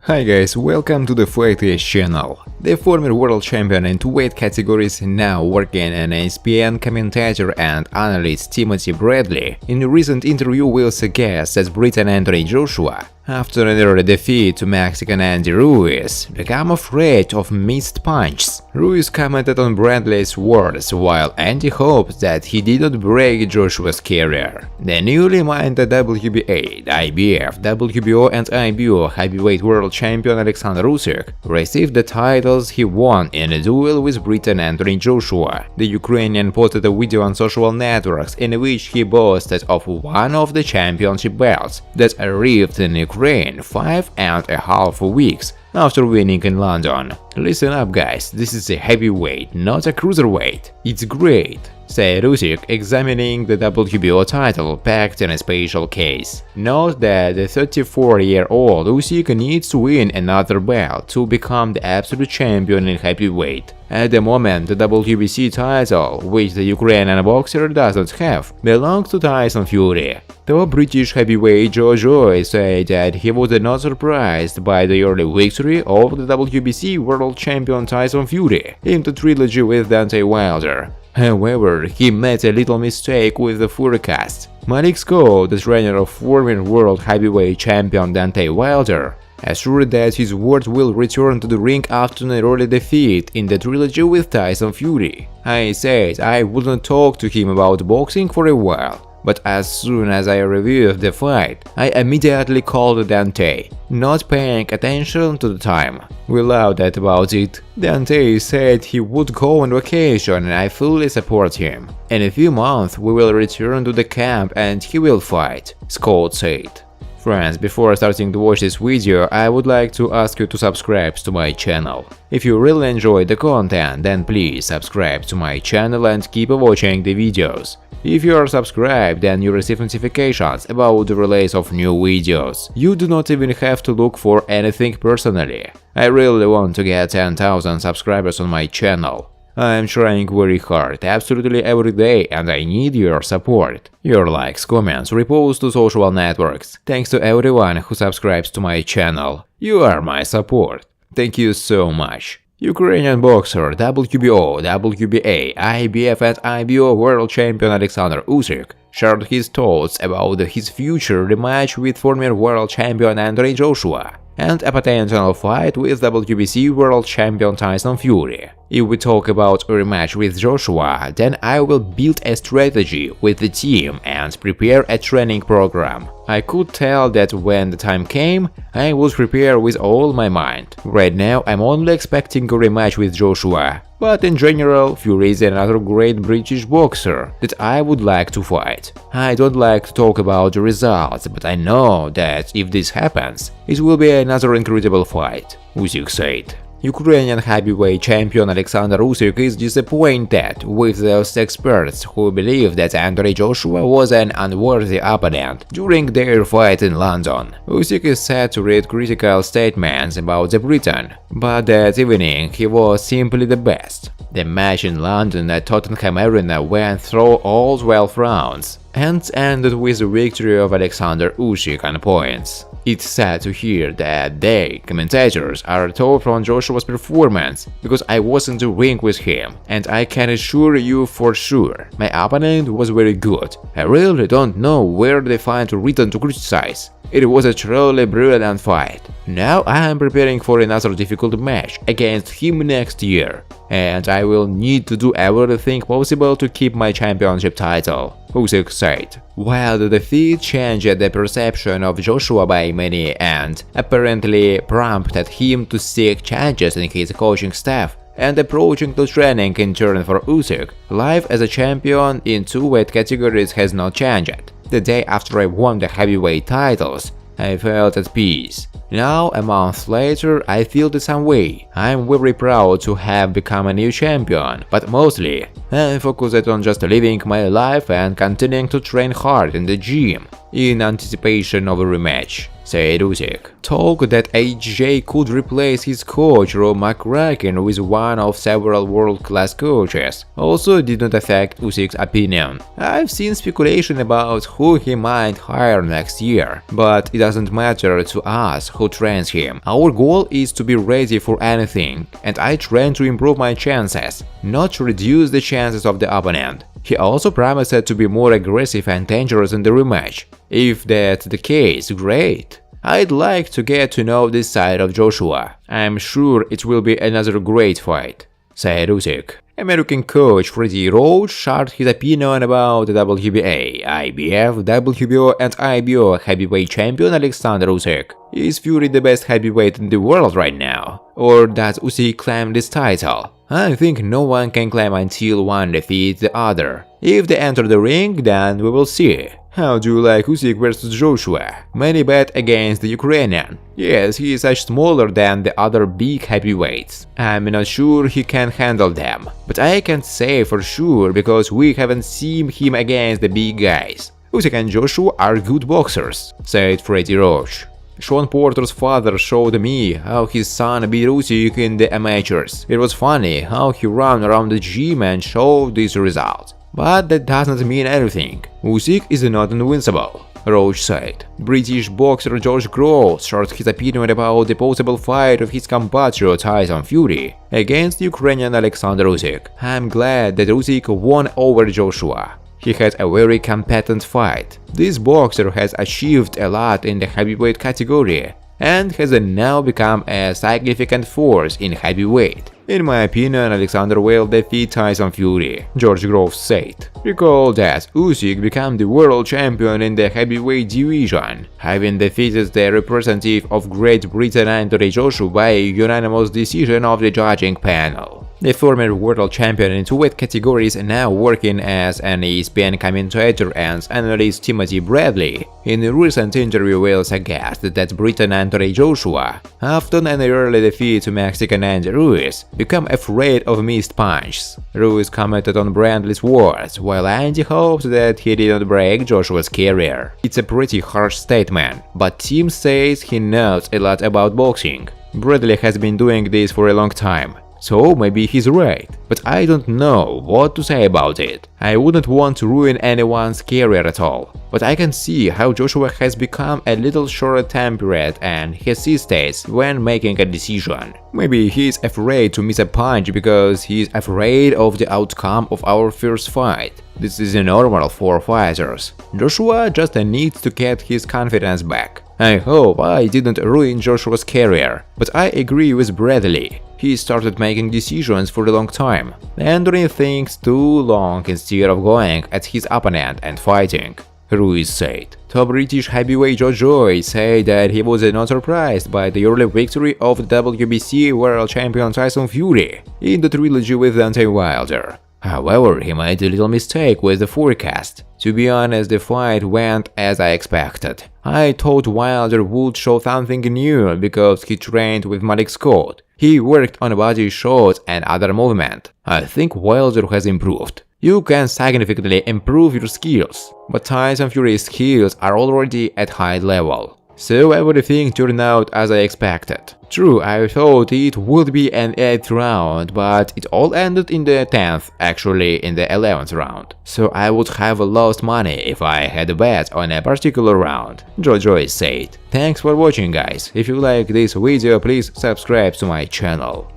Hi guys, welcome to the Fighters channel. The former world champion in two weight categories, now working as an ESPN commentator and analyst Tmoti Bradley, in a recent interview will suggest that Briton Anthony Joshua, after an early defeat to Mexican Andy Ruiz, became afraid of missed punches. Ruiz commented on Bradley's words, while Andy hoped that he did not break Joshua's career. The newly minted WBA, IBF, WBO and IBO heavyweight world champion Alexander Usyk received the titles he won in a duel with Briton Anthony Joshua. The Ukrainian posted a video on social networks in which he boasted of one of the championship belts that arrived in Ukraine 5.5 weeks after winning in London. Listen up guys, this is a heavyweight, not a cruiserweight. It's great, said Usyk, examining the WBO title packed in a special case. Note that the 34-year-old Usyk needs to win another belt to become the absolute champion in heavyweight. At the moment, the WBC title, which the Ukrainian boxer doesn't have, belongs to Tyson Fury. The British heavyweight Joshua said that he was not surprised by the early victory of the WBC world champion Tyson Fury in the trilogy with Deontay Wilder. However, he made a little mistake with the forecast. Malik Scott, the trainer of former world heavyweight champion Deontay Wilder, assured that his word will return to the ring after an early defeat in the trilogy with Tyson Fury. I said I wouldn't talk to him about boxing for a while, but as soon as I reviewed the fight, I immediately called Deontay, not paying attention to the time. We laughed about it. Deontay said he would go on vacation and I fully support him. In a few months we will return to the camp and he will fight, Scott said. Friends, before starting to watch this video, I would like to ask you to subscribe to my channel. If you really enjoy the content, then please subscribe to my channel and keep watching the videos. If you are subscribed, then you receive notifications about the release of new videos. You do not even have to look for anything personally. I really want to get 10,000 subscribers on my channel. I am trying very hard, absolutely every day, and I need your support. Your likes, comments, reposts to social networks. Thanks to everyone who subscribes to my channel. You are my support. Thank you so much. Ukrainian boxer, WBO, WBA, IBF and IBO world champion Alexander Usyk shared his thoughts about his future rematch with former world champion Anthony Joshua and a potential fight with WBC world champion Tyson Fury. If we talk about a rematch with Joshua, then I will build a strategy with the team and prepare a training program. I could tell that when the time came, I would prepare with all my mind. Right now I'm only expecting a rematch with Joshua, but in general, Fury is another great British boxer that I would like to fight. I don't like to talk about the results, but I know that if this happens, it will be another incredible fight, Usyk said. Ukrainian heavyweight champion Alexander Usyk is disappointed with those experts who believe that Anthony Joshua was an unworthy opponent during their fight in London. Usyk is said to read critical statements about the Briton, but that evening he was simply the best. The match in London at Tottenham Arena went through all 12 rounds and ended with the victory of Alexander Usyk on points. It's sad to hear that they, commentators, are told from Joshua's performance, because I was in the ring with him, and I can assure you for sure, my opponent was very good. I really don't know where they find a reason to criticize. It was a truly brilliant fight. Now I am preparing for another difficult match against him next year, and I will need to do everything possible to keep my championship title, Usyk said. While the defeat changed the perception of Joshua by many and apparently prompted him to seek changes in his coaching staff and approaching to training in turn for Usyk, life as a champion in two weight categories has not changed. The day after I won the heavyweight titles, I felt at peace. Now, a month later, I feel the same way. I'm very proud to have become a new champion, but mostly, I'm focused on just living my life and continuing to train hard in the gym, in anticipation of a rematch, said Usyk. Talk that AJ could replace his coach Rob McCracken with one of several world-class coaches also did not affect Usyk's opinion. I've seen speculation about who he might hire next year, but it doesn't matter to us who trains him. Our goal is to be ready for anything, and I train to improve my chances, not to reduce the chances of the opponent. He also promised to be more aggressive and dangerous in the rematch. If that's the case, great. I'd like to get to know this side of Joshua. I'm sure it will be another great fight, said Usyk. American coach Freddie Roach shared his opinion about the WBA, IBF, WBO and IBO heavyweight champion Alexander Usyk. Is Fury the best heavyweight in the world right now? Or does Usyk claim this title? I think no one can claim until one defeats the other. If they enter the ring, then we will see. How do you like Usyk versus Joshua? Many bet against the Ukrainian. Yes, he is much smaller than the other big heavyweights. I'm not sure he can handle them, but I can't say for sure because we haven't seen him against the big guys. Usyk and Joshua are good boxers, said Freddie Roach. Sean Porter's father showed me how his son beat Usyk in the amateurs. It was funny how he ran around the gym and showed these results. But that doesn't mean anything. Usyk is not invincible, Roach said. British boxer George Groves shared his opinion about the possible fight of his compatriot Tyson Fury against Ukrainian Alexander Usyk. I'm glad that Usyk won over Joshua. He had a very competent fight. This boxer has achieved a lot in the heavyweight category and has now become a significant force in heavyweight. In my opinion, Alexander will defeat Tyson Fury, George Groves said. Recall that Usyk became the world champion in the heavyweight division, having defeated the representative of Great Britain Anthony Joshua by a unanimous decision of the judging panel. The former world champion in two weight categories now working as an ESPN commentator and analyst Tmoti Bradley in a recent interview will suggest that Briton Anthony Joshua, after an early defeat to Mexican Andy Ruiz, become afraid of missed punches. Ruiz commented on Bradley's words, while Andy hoped that he did not break Joshua's career. It's a pretty harsh statement, but Tim says he knows a lot about boxing. Bradley has been doing this for a long time. So maybe he's right, but I don't know what to say about it. I wouldn't want to ruin anyone's career at all, but I can see how Joshua has become a little short-tempered and hesitates when making a decision. Maybe he's afraid to miss a punch because he's afraid of the outcome of our first fight. This is normal for fighters. Joshua just needs to get his confidence back. I hope I didn't ruin Joshua's career, but I agree with Bradley. He started making decisions for a long time and doing things too long instead of going at his opponent and fighting, Ruiz said. Top British heavyweight Joe said that he was not surprised by the early victory of the WBC world champion Tyson Fury in the trilogy with Deontay Wilder. However, he made a little mistake with the forecast. To be honest, the fight went as I expected. I thought Wilder would show something new because he trained with Malik Scott. He worked on body shots and other movement. I think Wilder has improved. You can significantly improve your skills, but Tyson Fury's skills are already at high level. So everything turned out as I expected. True, I thought it would be an 8th round, but it all ended in the 10th, actually in the 11th round. So I would have lost money if I had a bet on a particular round, Joe said. Thanks for watching, guys. If you like this video, please subscribe to my channel.